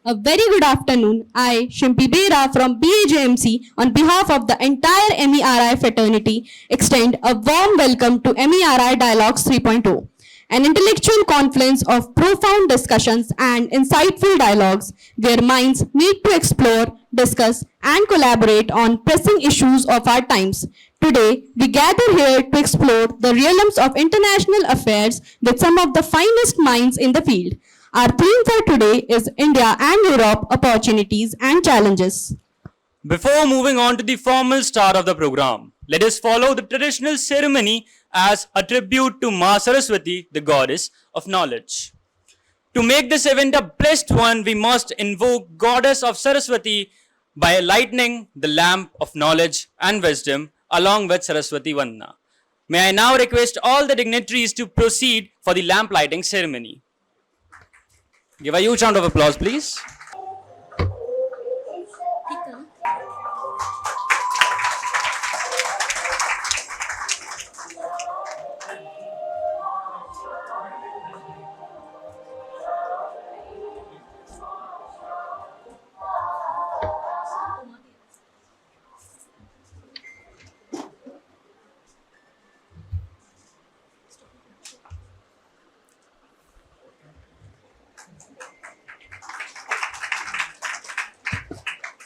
A very good afternoon. I, Shimpi Bera from BAJMC, on behalf of the entire MERI fraternity, extend a warm welcome to MERI Dialogues 3.0, an intellectual confluence of profound discussions and insightful dialogues where minds meet to explore, discuss, and collaborate on pressing issues of our times. Today, we gather here to explore the realms of international affairs with some of the finest minds in the field. Our theme for today is India and Europe, opportunities and challenges. Before moving on to the formal start of the program, let us follow the traditional ceremony as a tribute to Ma Saraswati, the goddess of knowledge. To make this event a blessed one, we must invoke goddess of Saraswati by lighting the lamp of knowledge and wisdom along with Saraswati Vandana. May I now request all the dignitaries to proceed for the lamp lighting ceremony. Give a huge round of applause, please.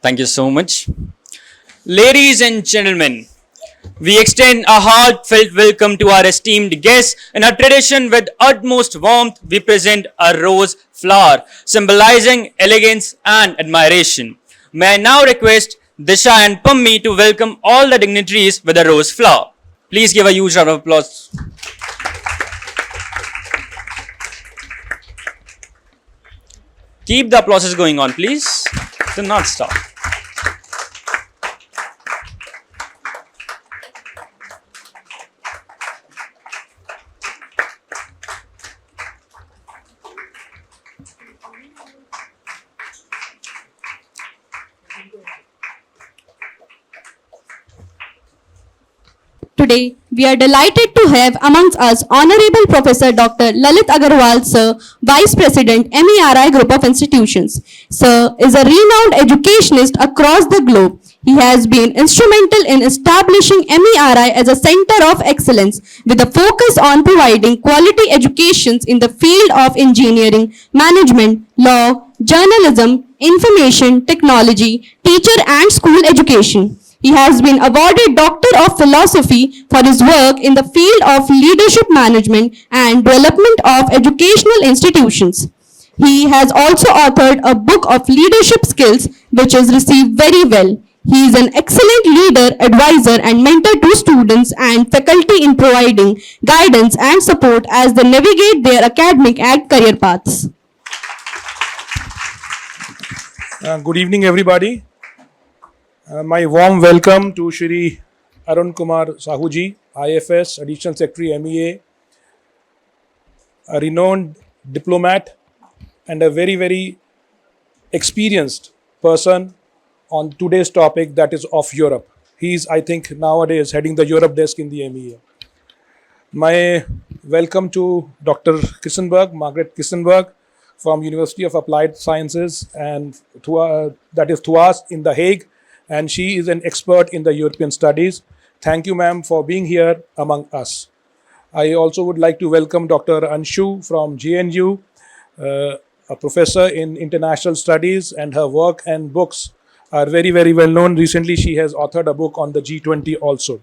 Thank you so much. Ladies and gentlemen, we extend a heartfelt welcome to our esteemed guests. In our tradition, with utmost warmth, we present a rose flower, symbolizing elegance and admiration. May I now request Disha and Pammi to welcome all the dignitaries with a rose flower. Please give a huge round of applause. Keep the applauses going on, please. Do not stop. Today, we are delighted to have amongst us Honorable Professor Dr. Lalit Agarwal, Sir, Vice President, MERI Group of Institutions. Sir is a renowned educationist across the globe. He has been instrumental in establishing MERI as a center of excellence with a focus on providing quality educations in the field of engineering, management, law, journalism, information, technology, teacher and school education. He has been awarded Doctor of Philosophy for his work in the field of leadership management and development of educational institutions. He has also authored a book of leadership skills which is received very well. He is an excellent leader, advisor and mentor to students and faculty in providing guidance and support as they navigate their academic and career paths. Good evening, everybody. My warm welcome to Shri Arun Kumar Sahuji, IFS, Additional Secretary, MEA, a renowned diplomat and a very, very experienced person on today's topic, that is of Europe. He is, I think, nowadays heading the Europe desk in the MEA. My welcome to Dr. Kissenberg, Margaret Kissenberg, from University of Applied Sciences, and that is TUAS in The Hague. And she is an expert in the European studies. Thank you, ma'am, for being here among us. I also would like to welcome Dr. Anshu from JNU, a professor in international studies, and her work and books are very, very well known. Recently, she has authored a book on the G20 also.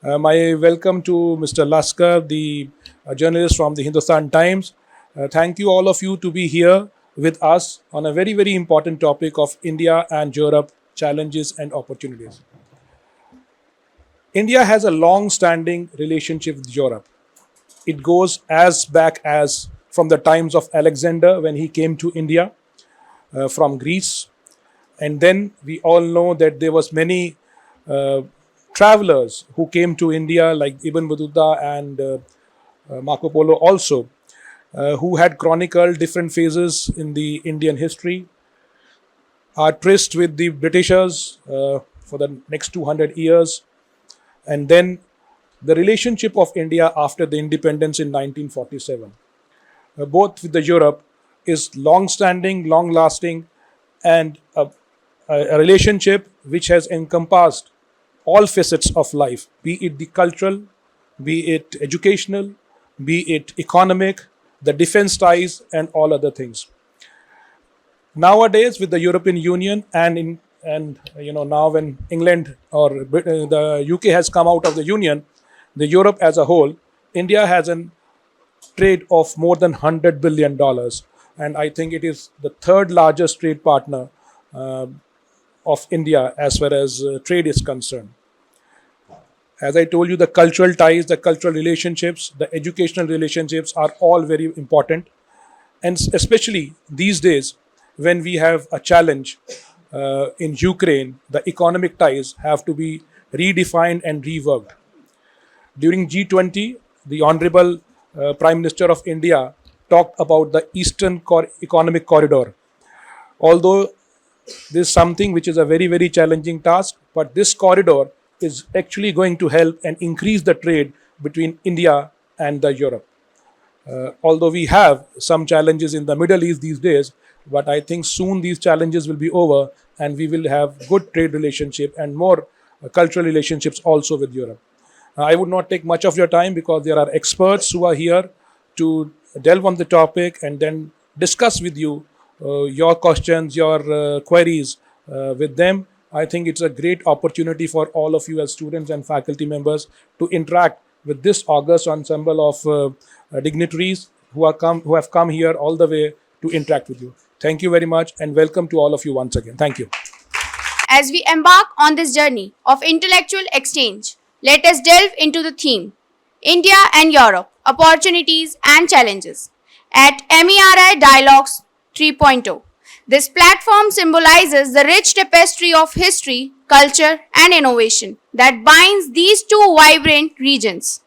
My welcome to Mr. Laskar, the journalist from the Hindustan Times. Thank you, all of you, to be here with us on a very, very important topic of India and Europe, challenges and opportunities. India has a long-standing relationship with Europe. It goes as back as from the times of Alexander when he came to India from Greece. And then we all know that there was many travelers who came to India like Ibn Battuta and Marco Polo also, who had chronicled different phases in the Indian history, are tryst with the Britishers for the next 200 years, and then the relationship of India after the independence in 1947, both with the Europe is long-standing, long-lasting, and a relationship which has encompassed all facets of life, be it the cultural, be it educational, be it economic, the defense ties, and all other things. Nowadays, with the European Union and now when England or the UK has come out of the Union, the Europe as a whole, India has an trade of more than $100 billion, and I think it is the third largest trade partner of India as far as trade is concerned. As I told you, the cultural ties, the cultural relationships, the educational relationships are all very important, and especially these days when we have a challenge in Ukraine, the economic ties have to be redefined and reworked. During G20, the Honorable Prime Minister of India talked about the Eastern Economic Corridor. Although this is something which is a very, very challenging task, but this corridor is actually going to help and increase the trade between India and the Europe. Although we have some challenges in the Middle East these days, but I think soon these challenges will be over and we will have good trade relationship and more cultural relationships also with Europe. I would not take much of your time because there are experts who are here to delve on the topic and then discuss with you your questions, your queries with them. I think it's a great opportunity for all of you as students and faculty members to interact with this august ensemble of dignitaries who have come here all the way to interact with you. Thank you very much and welcome to all of you once again. Thank you. As we embark on this journey of intellectual exchange, let us delve into the theme India and Europe, Opportunities and Challenges at MERI Dialogues 3.0. This platform symbolizes the rich tapestry of history, culture, and innovation that binds these two vibrant regions.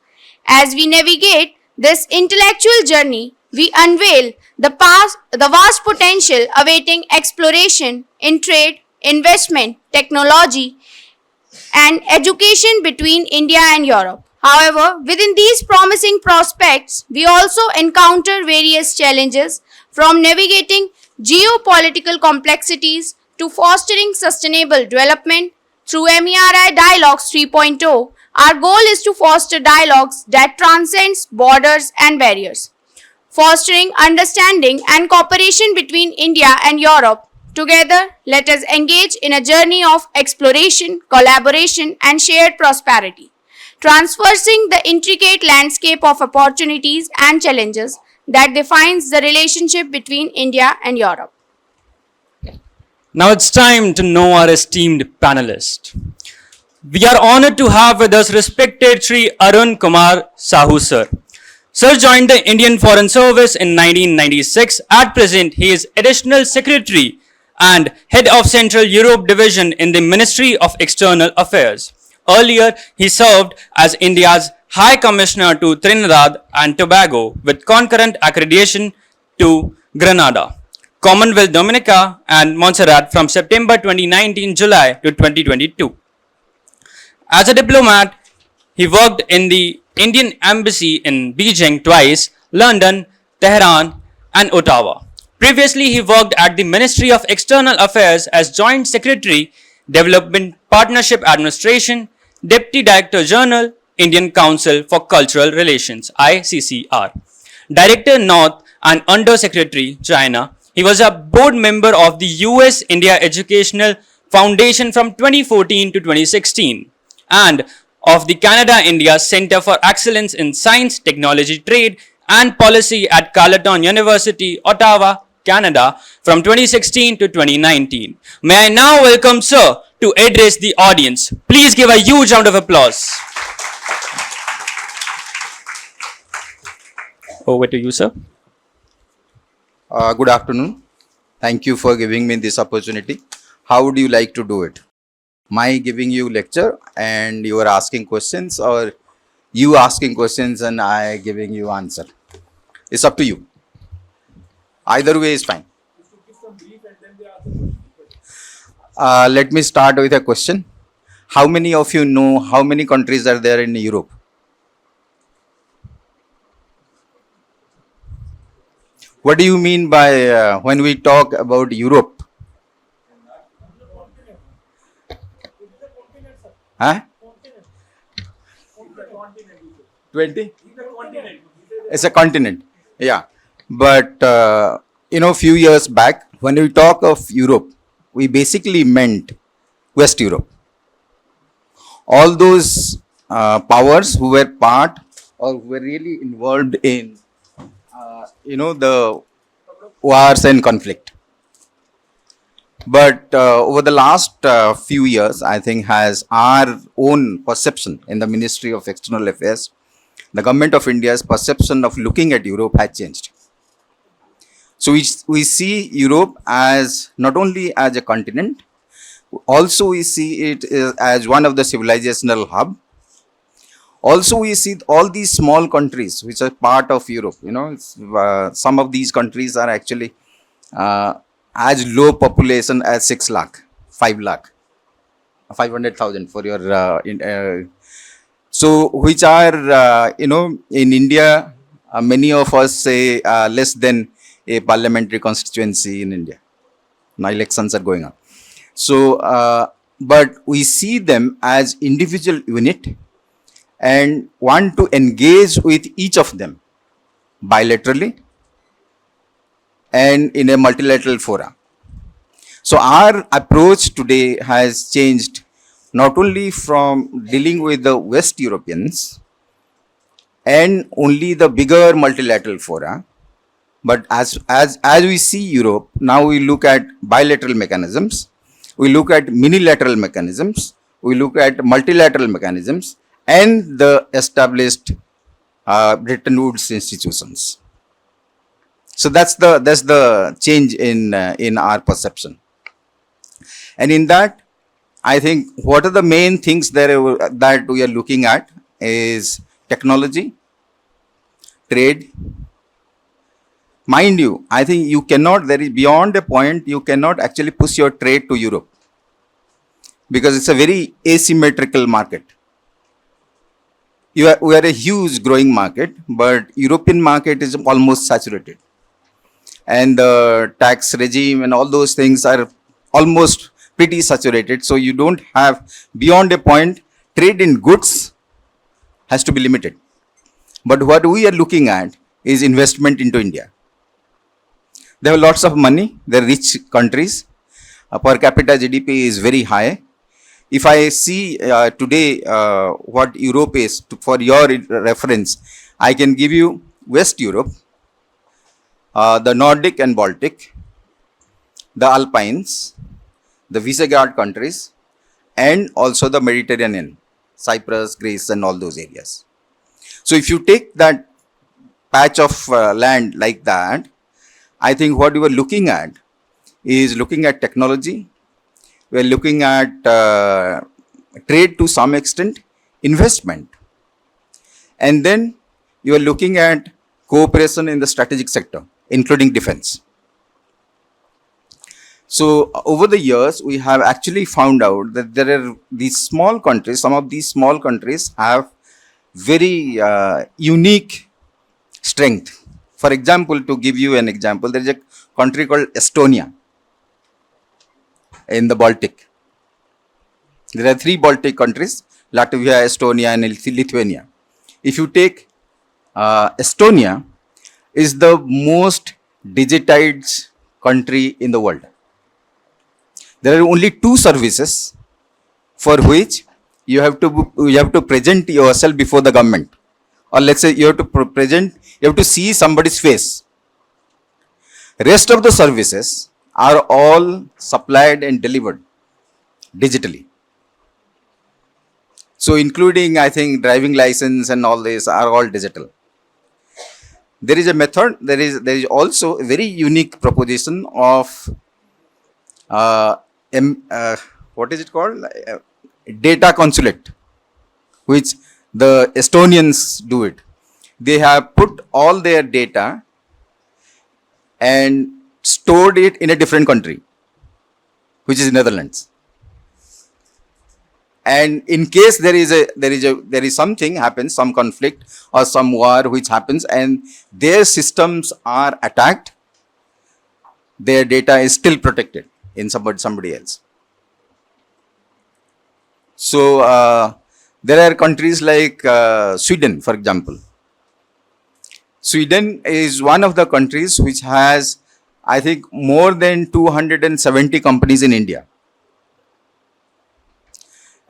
As we navigate this intellectual journey, we unveil the vast potential awaiting exploration in trade, investment, technology, and education between India and Europe. However, within these promising prospects, we also encounter various challenges from navigating geopolitical complexities to fostering sustainable development. Through MERI Dialogues 3.0, our goal is to foster dialogues that transcends borders and barriers, fostering understanding and cooperation between India and Europe. Together, let us engage in a journey of exploration, collaboration, and shared prosperity, traversing the intricate landscape of opportunities and challenges that defines the relationship between India and Europe. Now it's time to know our esteemed panelist. We are honored to have with us respected Sri Arun Kumar Sahu sir. Sir joined the Indian Foreign Service in 1996. At present, he is Additional Secretary and Head of Central Europe Division in the Ministry of External Affairs. Earlier, he served as India's High Commissioner to Trinidad and Tobago with concurrent accreditation to Grenada, Commonwealth Dominica and Montserrat from September 2019 July to 2022. As a diplomat, he worked in the Indian Embassy in Beijing twice, London, Tehran and Ottawa. Previously, he worked at the Ministry of External Affairs as Joint Secretary, Development Partnership Administration, Deputy Director General, Indian Council for Cultural Relations, ICCR, Director North and Under Secretary, China. He was a board member of the US India Educational Foundation from 2014 to 2016 and of the Canada-India Centre for Excellence in Science, Technology, Trade and Policy at Carleton University, Ottawa, Canada from 2016 to 2019. May I now welcome Sir to address the audience. Please give a huge round of applause. Over to you, sir. Good afternoon. Thank you for giving me this opportunity. How would you like to do it? My giving you lecture and you are asking questions, or you asking questions and I giving you answer? It's up to you. Either way is fine. Let me start with a question. How many of you know how many countries are there in Europe? What do you mean by when we talk about Europe? Huh? 20? It's a continent. Yeah. But, few years back, when we talk of Europe, we basically meant West Europe. All those powers who were part or who were really involved in, the wars and conflict. But over the last few years, I think has our own perception in the Ministry of External Affairs, the government of India's perception of looking at Europe has changed. So we see Europe as not only as a continent, also we see it as one of the civilizational hub. Also, we see all these small countries which are part of Europe. Some of these countries are actually as low population as 6 lakh, 5 lakh, 500,000 for your so which are in India, many of us say less than a parliamentary constituency in India. Now elections are going on. So but we see them as individual unit and want to engage with each of them bilaterally and in a multilateral fora. So our approach today has changed not only from dealing with the West Europeans and only the bigger multilateral fora, but as we see Europe, now we look at bilateral mechanisms, we look at minilateral mechanisms, we look at multilateral mechanisms, and the established Bretton Woods institutions. So that's the change in our perception. And in that, I think what are the main things that we are looking at is technology, trade. Mind you, I think you cannot, there is beyond a point, you cannot actually push your trade to Europe because it's a very asymmetrical market. We are a huge growing market, but European market is almost saturated. And the tax regime and all those things are almost pretty saturated. So you don't have, beyond a point, trade in goods has to be limited. But what we are looking at is investment into India. They have lots of money, they're rich countries. Per capita GDP is very high. If I see today what Europe is, for your reference, I can give you West Europe, the Nordic and Baltic, the Alpines, the Visegrad countries, and also the Mediterranean, Cyprus, Greece, and all those areas. So if you take that patch of land like that, I think what you are looking at is looking at technology. We are looking at trade to some extent, investment. And then you are looking at cooperation in the strategic sector, including defense. So over the years, we have actually found out that there are these small countries, some of these small countries have very unique strength. For example, to give you an example, there is a country called Estonia in the Baltic. There are 3 Baltic countries, Latvia, Estonia, and Lithuania. If you take Estonia, is the most digitized country in the world. There are only 2 services for which you have to present yourself before the government, or let's say you have to see somebody's face. Rest of the services are all supplied and delivered digitally. So including, I think, driving license and all this are all digital. There is a method, there is also a very unique proposition of what is it called? Data consulate, which the Estonians do it. They have put all their data and stored it in a different country, which is Netherlands. And in case there is something happens, some conflict or some war which happens, and their systems are attacked, their data is still protected in somebody else. So there are countries like Sweden, for example. Sweden is one of the countries which has, I think, more than 270 companies in India.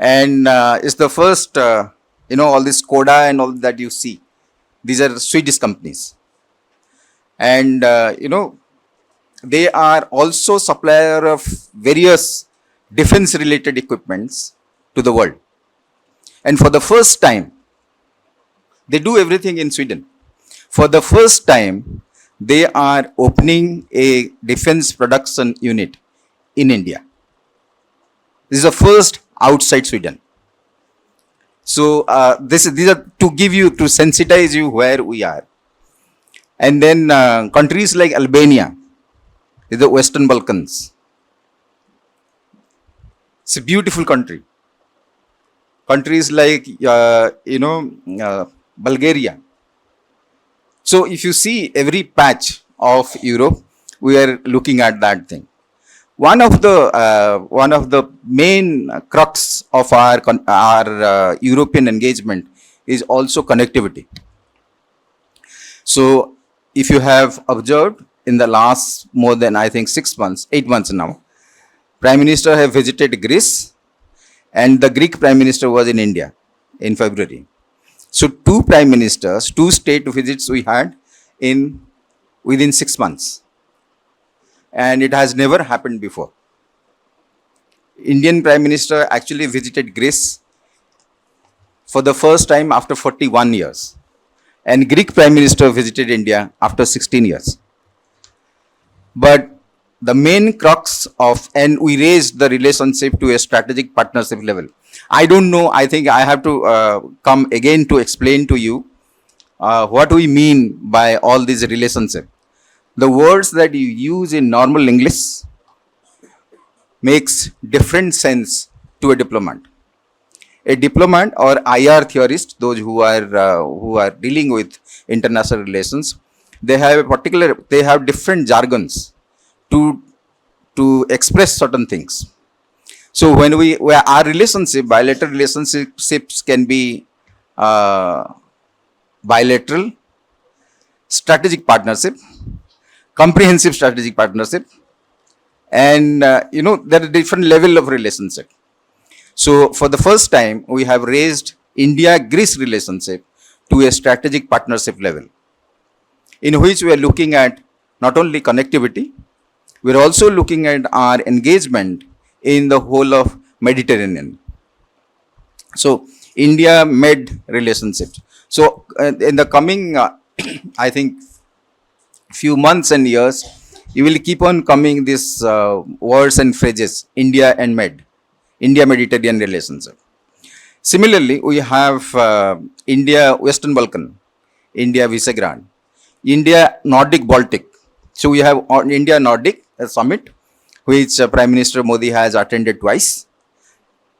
And it's the first, all this Skoda and all that you see. These are Swedish companies. And, they are also supplier of various defense related equipments to the world. And for the first time, they do everything in Sweden. For the first time, they are opening a defense production unit in India. This is the first outside Sweden. So these are to give you, to sensitize you where we are. And then countries like Albania, the Western Balkans. It's a beautiful country. Countries like, Bulgaria. So if you see every patch of Europe, we are looking at that thing. One of the main crux of our European engagement is also connectivity. So if you have observed in the last more than, I think, 8 months now, Prime Minister have visited Greece, and the Greek Prime Minister was in India in February. So 2 prime ministers, 2 state visits we had within 6 months. And it has never happened before. Indian Prime Minister actually visited Greece for the first time after 41 years. And Greek Prime Minister visited India after 16 years. But the main crux and we raised the relationship to a strategic partnership level. I don't know, I think I have to come again to explain to you what we mean by all these relationships. The words that you use in normal English makes different sense to a diplomat. A diplomat or IR theorist, those who are dealing with international relations, they have different jargons to express certain things. So when our bilateral relationships can be bilateral, strategic partnership, comprehensive strategic partnership, and there are different level of relationship. So for the first time, we have raised India-Greece relationship to a strategic partnership level, in which we are looking at not only connectivity, we are also looking at our engagement in the whole of Mediterranean. So India-Med relationships. So in the coming, I think, few months and years, you will keep on coming these words and phrases, India and Med, India-Mediterranean relationship. Similarly, we have India-Western Balkan, India-Visegrad, India-Nordic-Baltic. So we have India-Nordic summit, which Prime Minister Modi has attended twice.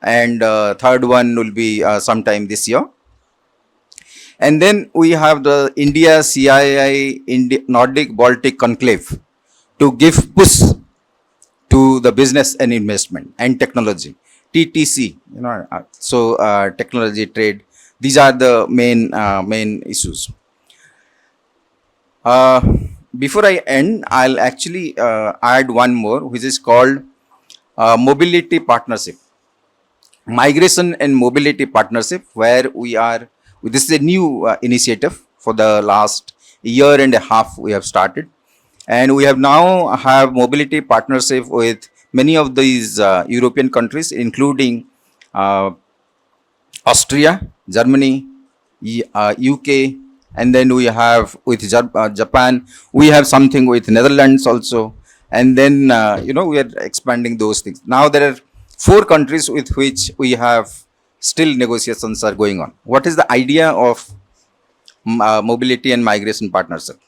And third one will be sometime this year. And then we have the India-CII Nordic-Baltic conclave to give push to the business and investment and technology, TTC, technology, trade. These are the main issues. Before I end, I'll actually add one more, which is called mobility partnership, migration and mobility partnership, where this is a new initiative for the last year and a half we have started. And we have now mobility partnership with many of these European countries, including Austria, Germany, UK, and then we have with Japan. We have something with Netherlands also. And then, we are expanding those things. Now there are 4 countries with which we have still negotiations are going on. What is the idea of mobility and migration partnership?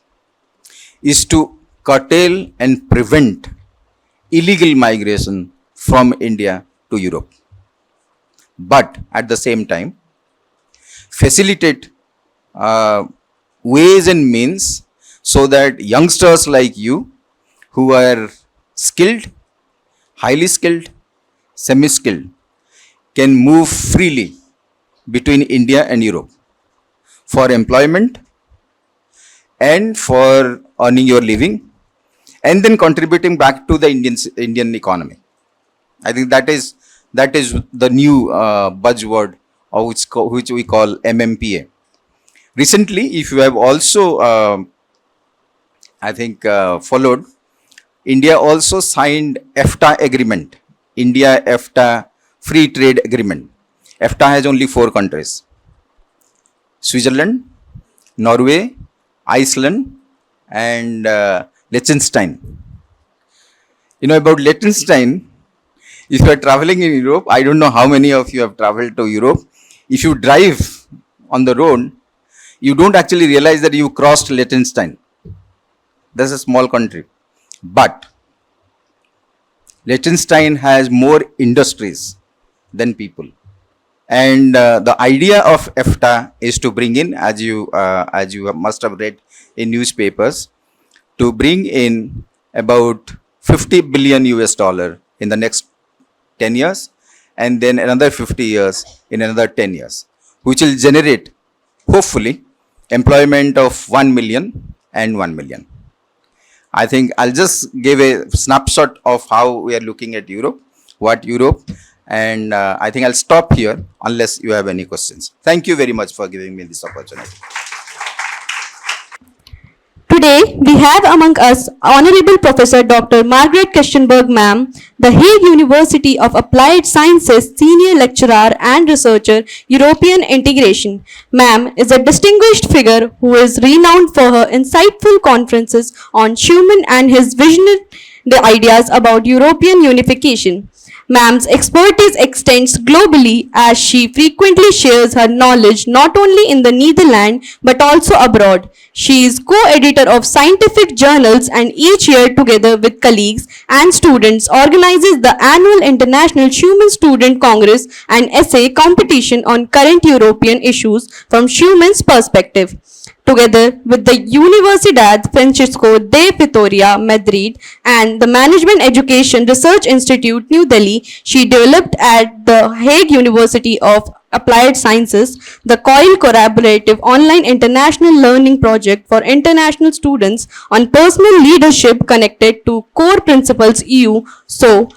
Is to curtail and prevent illegal migration from India to Europe. but at the same time, facilitate ways and means so that youngsters like you who are skilled, highly skilled, semi-skilled can move freely between India and Europe for employment and for earning your living and then contributing back to the Indian economy. I think that is the new buzzword of which we call MMPA. Recently, if you have also, followed, India also signed EFTA agreement, India-EFTA free trade agreement. EFTA has only 4 countries: Switzerland, Norway, Iceland, and Liechtenstein. You know about Liechtenstein, if you are traveling in Europe, I don't know how many of you have traveled to Europe. If you drive on the road, you don't actually realize that you crossed Liechtenstein. That's a small country. But Liechtenstein has more industries than people. And the idea of EFTA is to bring in, as you must have read in newspapers, to bring in about 50 billion US dollar in the next 10 years, and then another 50 years in another 10 years, which will generate, hopefully, employment of 1 million and 1 million. I think I'll just give a snapshot of how we are looking at Europe, and I think I'll stop here unless you have any questions. Thank you very much for giving me this opportunity. Today, we have among us Honorable Professor Dr. Margaret Kirstenberg, ma'am, the Hague University of Applied Sciences Senior Lecturer and Researcher, European Integration. Ma'am is a distinguished figure who is renowned for her insightful conferences on Schuman and his visionary ideas about European unification. Ma'am's expertise extends globally as she frequently shares her knowledge not only in the Netherlands but also abroad. She is co-editor of scientific journals and each year together with colleagues and students organizes the annual International Schuman Student Congress and essay competition on current European issues from Schumann's perspective. Together with the Universidad Francisco de Vitoria, Madrid, and the Management Education Research Institute, New Delhi, she developed at the Hague University of Applied Sciences the COIL Collaborative Online International Learning Project for international students on personal leadership connected to core principles EU, so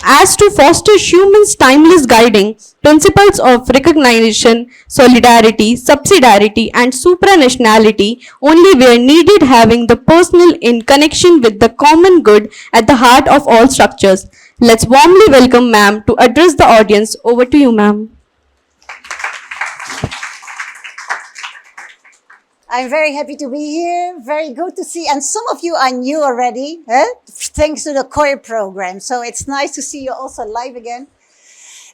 as to foster Schumann's timeless guiding principles of recognition, solidarity, subsidiarity, and supranationality, only where needed, having the personal in connection with the common good at the heart of all structures. Let's warmly welcome ma'am to address the audience. Over to you, ma'am. I'm very happy to be here. Very good to see. And some of you I knew already, thanks to the COIR program. So it's nice to see you also live again.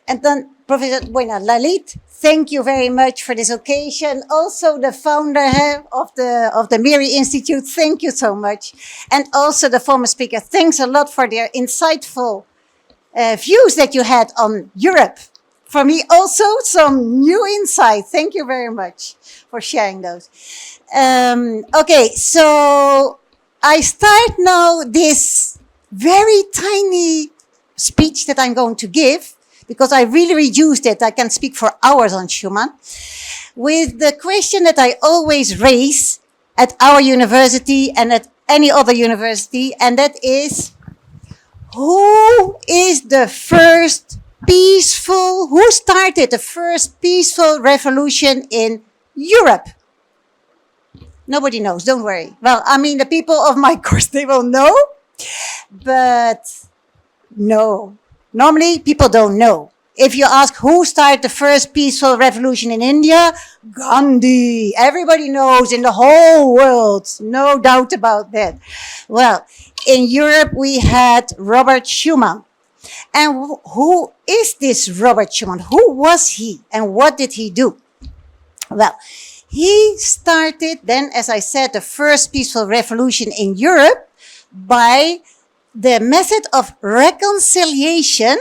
And then Professor Lalit, thank you very much for this occasion. Also the founder of the Meri Institute, thank you so much. And also the former speaker, thanks a lot for their insightful views that you had on Europe. For me also some new insight. Thank you very much for sharing those. Okay, so I start now this very tiny speech that I'm going to give, because I really reduced it. I can speak for hours on Schumann, with the question that I always raise at our university and at any other university, and that is, who is the first peaceful, who started the first peaceful revolution in Europe? Nobody knows, don't worry. Well, I mean, the people of my course, they will know, but no. Normally, people don't know. If you ask who started the first peaceful revolution in India, Gandhi. Everybody knows in the whole world, no doubt about that. Well, in Europe, we had Robert Schuman. And who is this Robert Schuman? Who was he and what did he do? Well, he started then, as I said, the first peaceful revolution in Europe by the method of reconciliation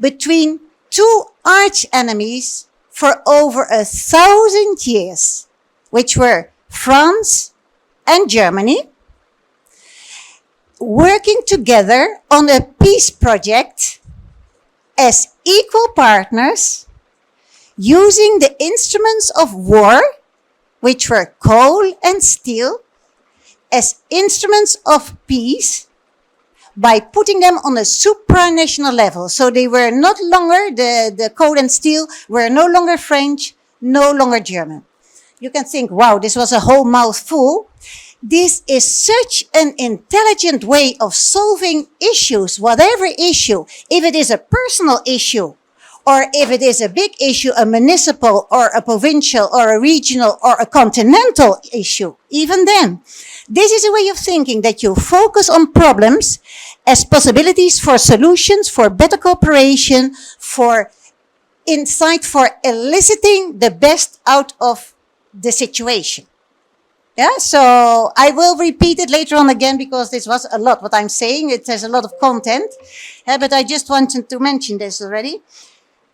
between two arch enemies for over 1,000 years, which were France and Germany, working together on a peace project as equal partners, using the instruments of war, which were coal and steel, as instruments of peace by putting them on a supranational level. So they were not longer, the coal and steel were no longer French, no longer German. You can think, wow, this was a whole mouthful. This is such an intelligent way of solving issues, whatever issue. If it is a personal issue, or if it is a big issue, a municipal or a provincial or a regional or a continental issue, even then. This is a way of thinking that you focus on problems as possibilities for solutions, for better cooperation, for insight, for eliciting the best out of the situation. Yeah, so I will repeat it later on again because this was a lot what I'm saying. It has a lot of content, but I just wanted to mention this already.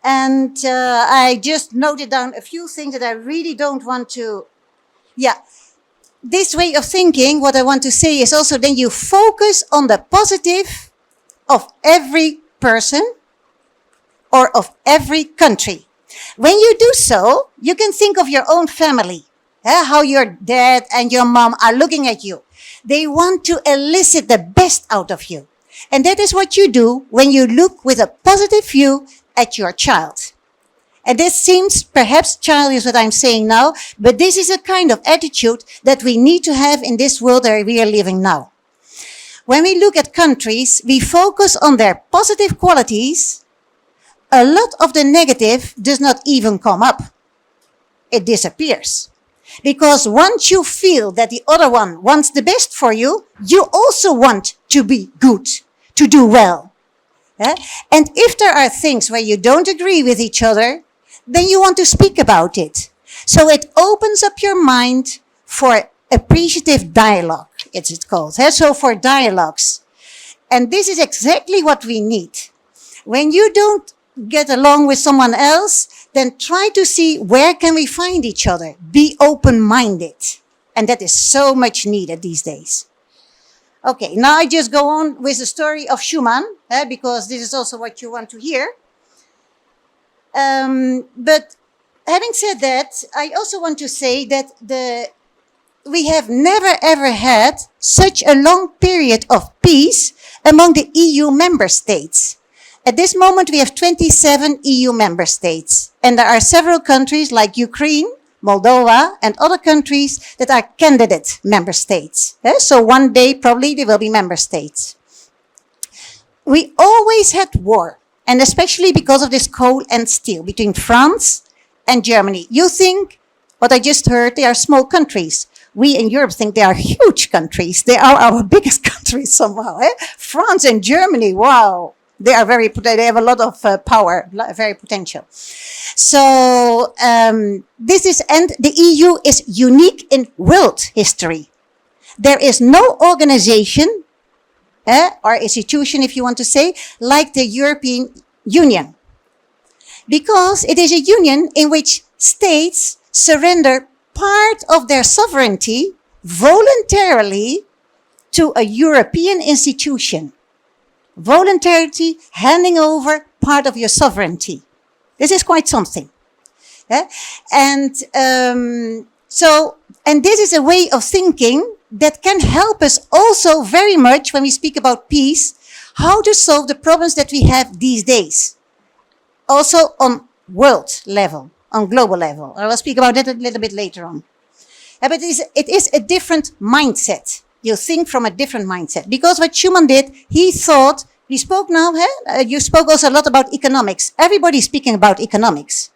And I just noted down a few things that I really don't want to, this way of thinking, what I want to say is also then you focus on the positive of every person or of every country. When you do so, you can think of your own family, how your dad and your mom are looking at you. They want to elicit the best out of you. And that is what you do when you look with a positive view at your child. And this seems perhaps childish what I'm saying now, but this is a kind of attitude that we need to have in this world that we are living now. When we look at countries, we focus on their positive qualities. A lot of the negative does not even come up. It disappears. Because once you feel that the other one wants the best for you, you also want to be good, to do well. And if there are things where you don't agree with each other, then you want to speak about it. So it opens up your mind for appreciative dialogue, it's called. So for dialogues. And this is exactly what we need. When you don't get along with someone else, then try to see where can we find each other. Be open-minded. And that is so much needed these days. Okay, now I just go on with the story of Schumann, because this is also what you want to hear. But having said that, I also want to say that we have never ever had such a long period of peace among the EU member states. At this moment, we have 27 EU member states. And there are several countries like Ukraine, Moldova, and other countries that are candidate member states. So one day, probably, they will be member states. We always had war, and especially because of this coal and steel between France and Germany. You think, what I just heard, they are small countries. We in Europe think they are huge countries. They are our biggest countries somehow. France and Germany, wow. They have a lot of power, very potential. So this is, and the EU is unique in world history. There is no organization or institution, if you want to say, like the European Union, because it is a union in which states surrender part of their sovereignty voluntarily to a European institution. Voluntarily handing over part of your sovereignty. This is quite something. And this is a way of thinking that can help us also very much when we speak about peace, how to solve the problems that we have these days. Also on world level, on global level. I will speak about that a little bit later on. But it is a different mindset. You think from a different mindset. Because what Schumann did, he thought, we spoke now, you spoke also a lot about economics. Everybody's speaking about economics.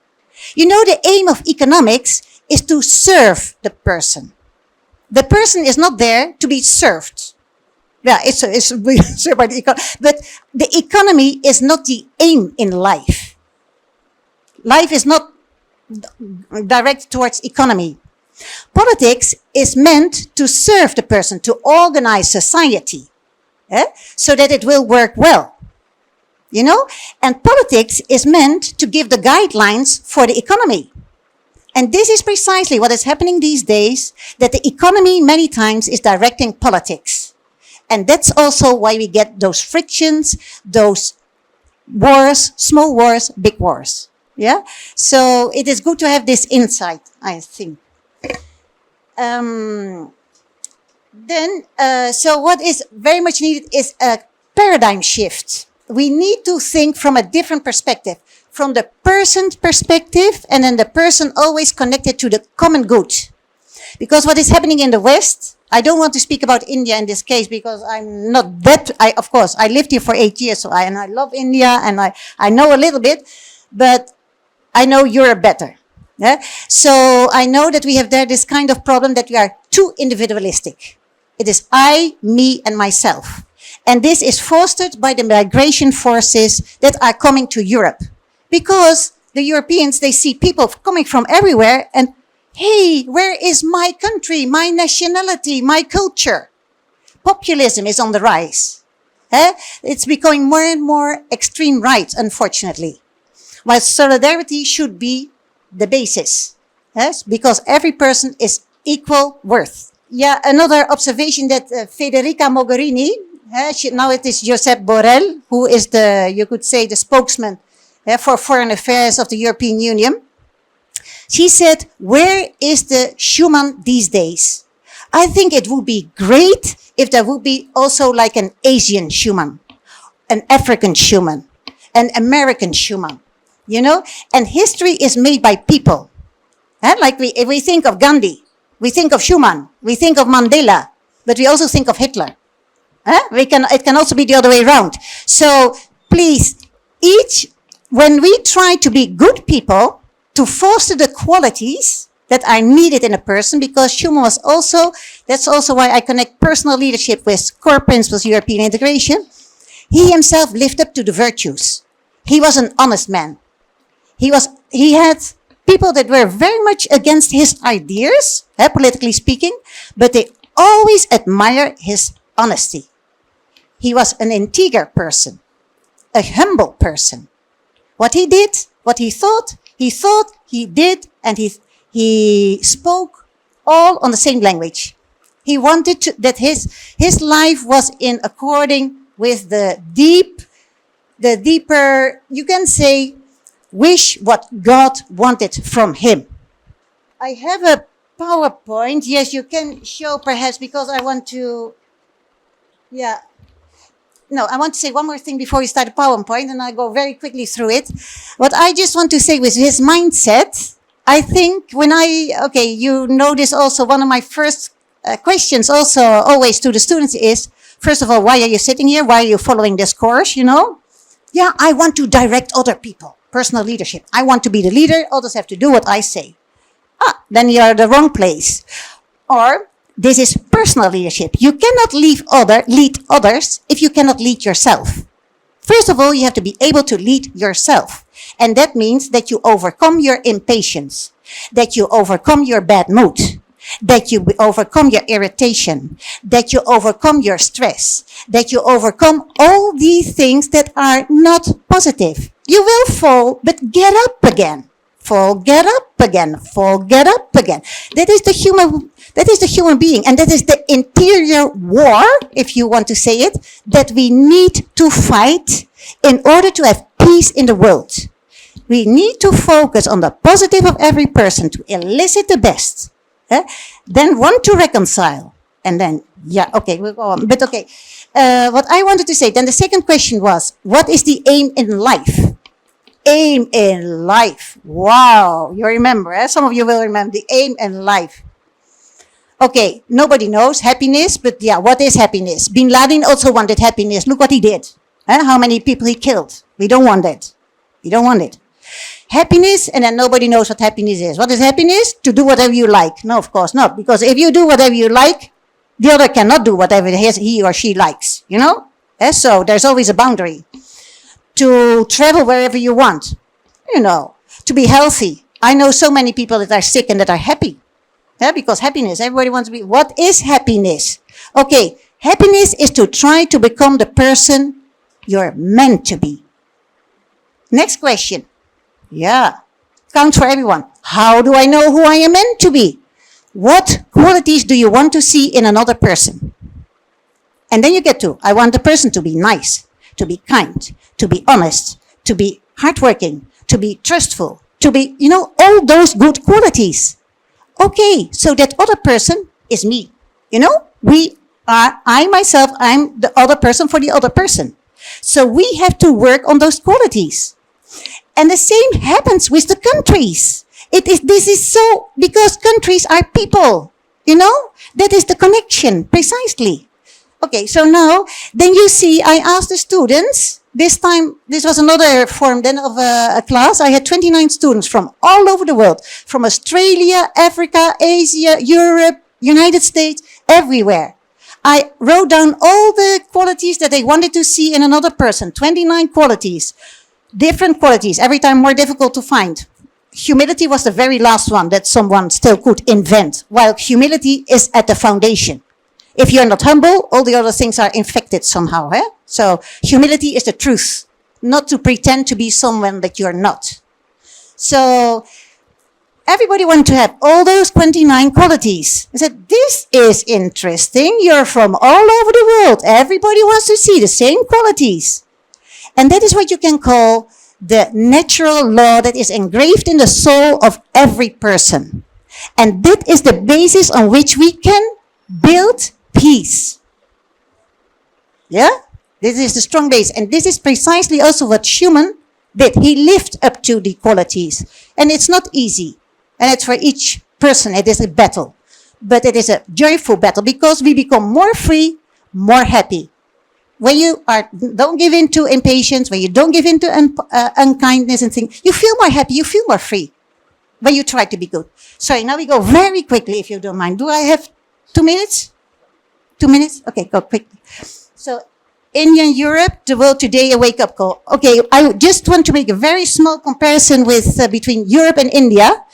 You know, the aim of economics is to serve the person. The person is not there to be served. Yeah, it's served by the economy. But the economy is not the aim in life. Life is not directed towards economy. Politics is meant to serve the person, to organize society, so that it will work well. you know? And politics is meant to give the guidelines for the economy. And this is precisely what is happening these days, that the economy many times is directing politics. And that's also why we get those frictions, those wars, small wars, big wars. Yeah? So it is good to have this insight, I think. So what is very much needed is a paradigm shift. We need to think from a different perspective, from the person's perspective, and then the person always connected to the common good. Because what is happening in the West, I don't want to speak about India in this case because I'm not that, of course, I lived here for 8 years, and I love India, and I know a little bit, but I know Europe better. Yeah? So I know that we have there this kind of problem that we are too individualistic. It is I, me, and myself. And this is fostered by the migration forces that are coming to Europe. Because the Europeans, they see people coming from everywhere and, hey, where is my country, my nationality, my culture? Populism is on the rise. It's becoming more and more extreme right, unfortunately. While solidarity should be the basis. Yes? Because every person is equal worth. Yeah, another observation that Federica Mogherini, now it is Josep Borrell, who is you could say, the spokesman for foreign affairs of the European Union. She said, where is the Schumann these days? I think it would be great if there would be also like an Asian Schumann, an African Schumann, an American Schumann, you know? And history is made by people. Like if we think of Gandhi, we think of Schumann, we think of Mandela, but we also think of Hitler. It can also be the other way around. So please, when we try to be good people, to foster the qualities that are needed in a person, because Schumann was also, that's also why I connect personal leadership with core principles of European integration. He himself lived up to the virtues. He was an honest man. He had people that were very much against his ideas, politically speaking, but they always admire his honesty. He was an integer person, a humble person. What he did, what he thought, he did, and he spoke all on the same language. He wanted that his life was in according with the deeper, you can say, wish what God wanted from him. I have a PowerPoint. Yes, you can show perhaps because I want to, yeah. No, I want to say one more thing before we start the PowerPoint, and I'll go very quickly through it. What I just want to say with his mindset, I think you know this also, one of my first questions also always to the students is, first of all, why are you sitting here? Why are you following this course, you know? Yeah, I want to direct other people. Personal leadership. I want to be the leader. Others have to do what I say. Then you are at the wrong place. Or this is personal leadership. You cannot lead others if you cannot lead yourself. First of all, you have to be able to lead yourself. And that means that you overcome your impatience, that you overcome your bad mood, that you overcome your irritation, that you overcome your stress, that you overcome all these things that are not positive. You will fall, but get up again. Fall, get up again. Fall, get up again. That is the human being, and that is the interior war, if you want to say it, that we need to fight in order to have peace in the world. We need to focus on the positive of every person to elicit the best. Then want to reconcile. And then, we'll go on. But what I wanted to say, then the second question was, what is the aim in life? Aim in life. Wow, you remember, some of you will remember the aim in life. Okay, nobody knows happiness, but what is happiness? Bin Laden also wanted happiness. Look what he did. How many people he killed. We don't want that. We don't want it. Happiness, and then nobody knows what happiness is. What is happiness? To do whatever you like. No, of course not. Because if you do whatever you like, the other cannot do whatever he or she likes. You know? So there's always a boundary. To travel wherever you want. You know, to be healthy. I know so many people that are sick and that are happy. Because happiness, everybody wants to be. What is happiness? Okay, happiness is to try to become the person you're meant to be. Next question. Yeah. Count for everyone. How do I know who I am meant to be? What qualities do you want to see in another person? And then you get to, I want the person to be nice, to be kind, to be honest, to be hardworking, to be trustful, to be, all those good qualities. Okay, so that other person is me. I myself, I'm the other person for the other person. So we have to work on those qualities. And the same happens with the countries. This is so, because countries are people, that is the connection, precisely. Okay, so now, then you see, I asked the students, this time, this was another form then of a class. I had 29 students from all over the world, from Australia, Africa, Asia, Europe, United States, everywhere. I wrote down all the qualities that they wanted to see in another person, 29 qualities, different qualities, every time more difficult to find. Humility was the very last one that someone still could invent, while humility is at the foundation. If you're not humble, all the other things are infected somehow. So humility is the truth, not to pretend to be someone that you're not. So everybody wanted to have all those 29 qualities. I said, this is interesting. You're from all over the world. Everybody wants to see the same qualities. And that is what you can call the natural law that is engraved in the soul of every person. And that is the basis on which we can build peace. Yeah? This is the strong base. And this is precisely also what Schumann did. He lived up to the qualities. And it's not easy. And it's for each person. It is a battle. But it is a joyful battle because we become more free, more happy. When you don't give in to impatience, when you don't give in to unkindness and things, you feel more happy, you feel more free when you try to be good. Sorry, now we go very quickly if you don't mind. Do I have 2 minutes? 2 minutes? Okay, go quickly. So, India and Europe, the world today, a wake-up call. Okay, I just want to make a very small comparison with between Europe and India.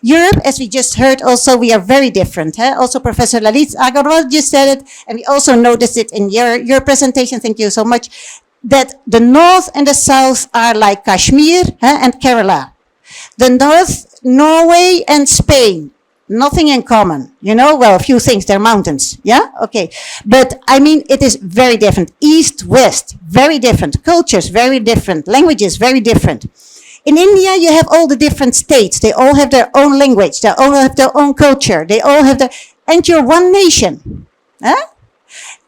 Europe, as we just heard also, we are very different. Also, Professor Lalit Agarwal just said it, and we also noticed it in your presentation, thank you so much, that the North and the South are like Kashmir and Kerala. The North, Norway and Spain, nothing in common. Well, a few things, they're mountains, yeah? Okay. But, it is very different. East, West, very different. Cultures, very different. Languages, very different. In India, you have all the different states. They all have their own language. They all have their own culture. They all have and you're one nation.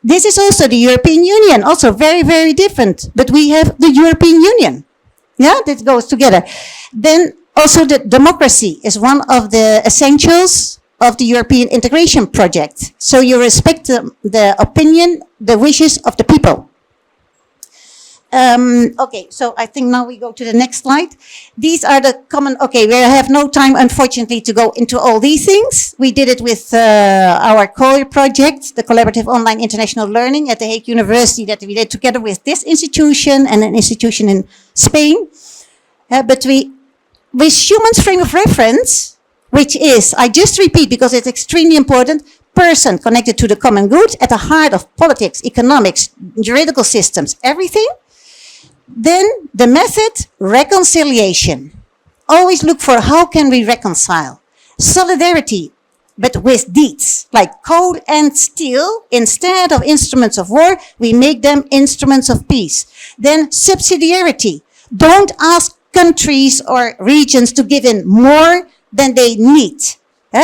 This is also the European Union, also very, very different. But we have the European Union. Yeah, that goes together. Then also the democracy is one of the essentials of the European integration project. So you respect the opinion, the wishes of the people. Okay, so I think now we go to the next slide. These are the common, okay, we have no time, unfortunately, to go into all these things. We did it with our COIR project, the Collaborative Online International Learning at the Hague University that we did together with this institution and an institution in Spain. But with Schumann's frame of reference, which is, I just repeat because it's extremely important, person connected to the common good at the heart of politics, economics, juridical systems, everything. Then the method, reconciliation. Always look for how can we reconcile. Solidarity, but with deeds, like coal and steel. Instead of instruments of war, we make them instruments of peace. Then subsidiarity. Don't ask countries or regions to give in more than they need,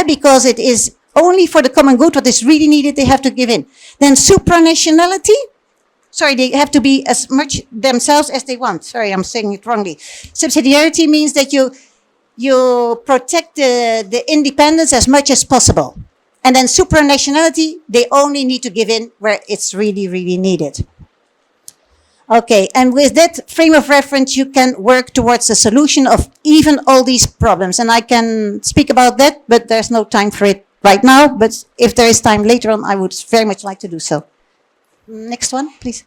because it is only for the common good what is really needed, they have to give in. Then supranationality. Sorry, they have to be as much themselves as they want. Sorry, I'm saying it wrongly. Subsidiarity means that you protect the independence as much as possible. And then supranationality, they only need to give in where it's really, really needed. Okay, and with that frame of reference, you can work towards the solution of even all these problems. And I can speak about that, but there's no time for it right now. But if there is time later on, I would very much like to do so. Next one, please.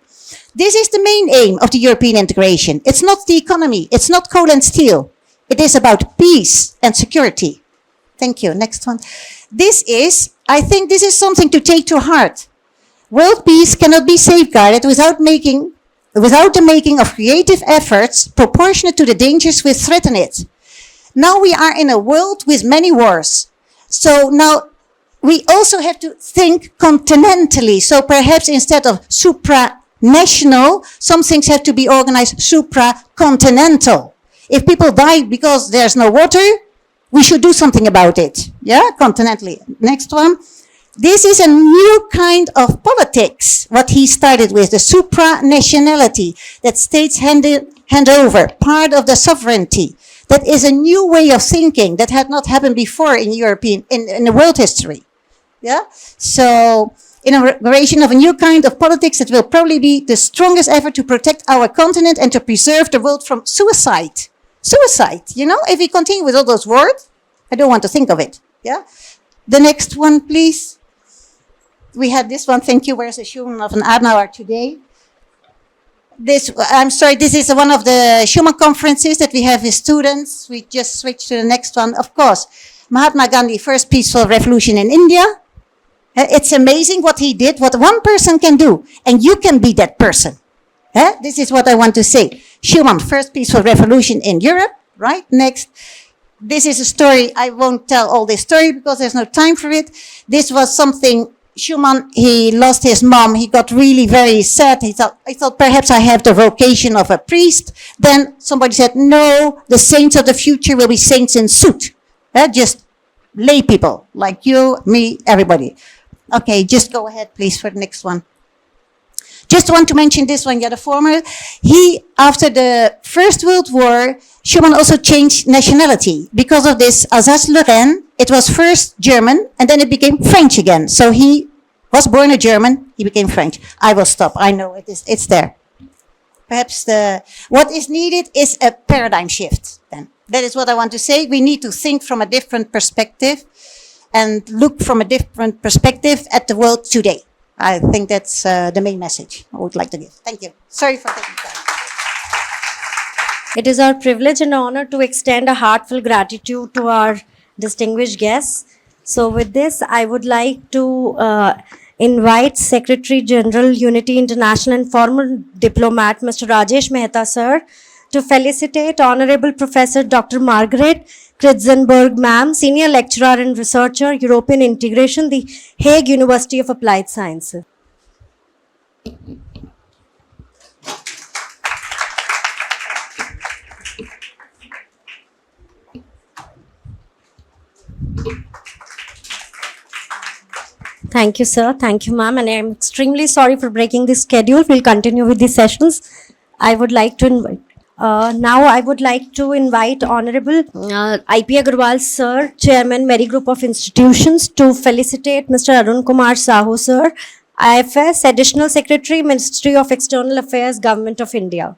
This is the main aim of the European integration. It's not the economy. It's not coal and steel. It is about peace and security. Thank you. Next one. I think this is something to take to heart. World peace cannot be safeguarded without making without the making of creative efforts proportionate to the dangers which threaten it. Now we are in a world with many wars. So now we also have to think continentally. So perhaps instead of supranational, some things have to be organized supracontinental. If people die because there's no water, we should do something about it. Yeah, continentally. Next one. This is a new kind of politics, what he started with, the supranationality, that states hand over part of the sovereignty. That is a new way of thinking that had not happened before in the world history. Yeah? So, inauguration of a new kind of politics that will probably be the strongest effort to protect our continent and to preserve the world from suicide. Suicide, if we continue with all those words, I don't want to think of it. Yeah? The next one, please. We had this one, thank you, where's the Schumann of an Adenauer today? This is one of the Schumann conferences that we have with students. We just switched to the next one. Of course, Mahatma Gandhi, first peaceful revolution in India. It's amazing what he did, what one person can do, and you can be that person. This is what I want to say. Schumann, first peaceful revolution in Europe, right? Next. This is a story, I won't tell all this story because there's no time for it. This was something, Schumann, he lost his mom. He got really very sad. I thought perhaps I have the vocation of a priest. Then somebody said, no, the saints of the future will be saints in suit. Just lay people like you, me, everybody. Okay, just go ahead, please, for the next one. Just want to mention this one, the former. After the First World War, Schumann also changed nationality. Because of this Alsace-Lorraine, it was first German, and then it became French again. So he was born a German, he became French. I will stop, I know it's there. Perhaps what is needed is a paradigm shift, then. That is what I want to say. We need to think from a different perspective and look from a different perspective at the world today. I think that's the main message I would like to give. Thank you. Sorry for taking time. It is our privilege and honor to extend a heartfelt gratitude to our distinguished guests. So with this, I would like to invite Secretary General, Unity International and former diplomat, Mr. Rajesh Mehta, sir, to felicitate Honorable Professor Dr. Margaret Kritzenberg, ma'am, Senior Lecturer and Researcher, European Integration, the Hague University of Applied Sciences. Thank you, sir. Thank you, ma'am. And I'm extremely sorry for breaking the schedule. We'll continue with the sessions. I would like to invite. Now I would like to invite Honorable IP Agarwal, sir, Chairman, Meri Group of Institutions, to felicitate Mr. Arun Kumar Sahu, sir, IFS, Additional Secretary, Ministry of External Affairs, Government of India.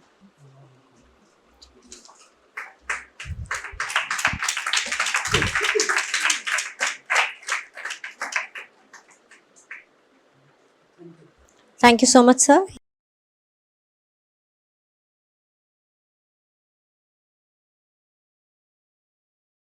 Thank you so much, sir.